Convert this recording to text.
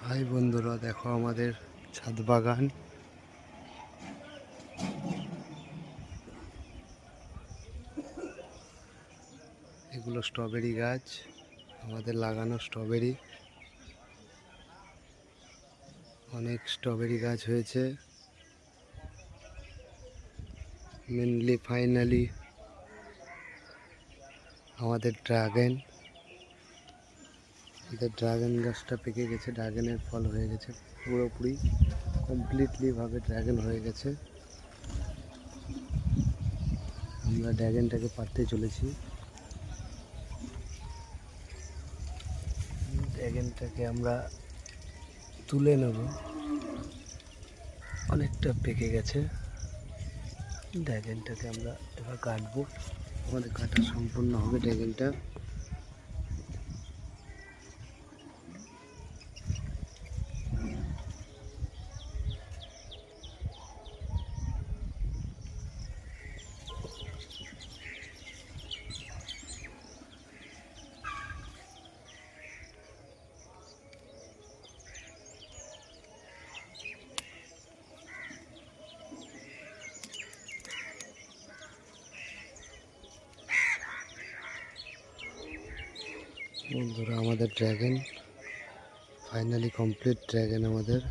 High বন্ধুরা, দেখো আমাদের ছাদ বাগান। এগুলো স্ট্রবেরি গাছ, আমাদের লাগানো স্ট্রবেরি। অনেক স্ট্রবেরি গাছ হয়েছে। ফাইনালি আমাদের ড্রাগন গাছটা পেকে গেছে। ড্রাগনের ফল হয়ে গেছে, পুরোপুরি কমপ্লিটলি ভাবে ড্রাগন হয়ে গেছে। আমরা ড্রাগনটাকে পাড়তে চলেছি। ড্রাগনটাকে আমরা তুলে নেব। অনেকটা পেকে গেছে। ড্রাগনটাকে আমরা এবার কাটবো। আমাদের কাটা সম্পূর্ণ হবে ড্রাগনটা। বন্ধুরা, আমাদের ড্রাগন ফাইনালি কমপ্লিট। ড্রাগন আমাদের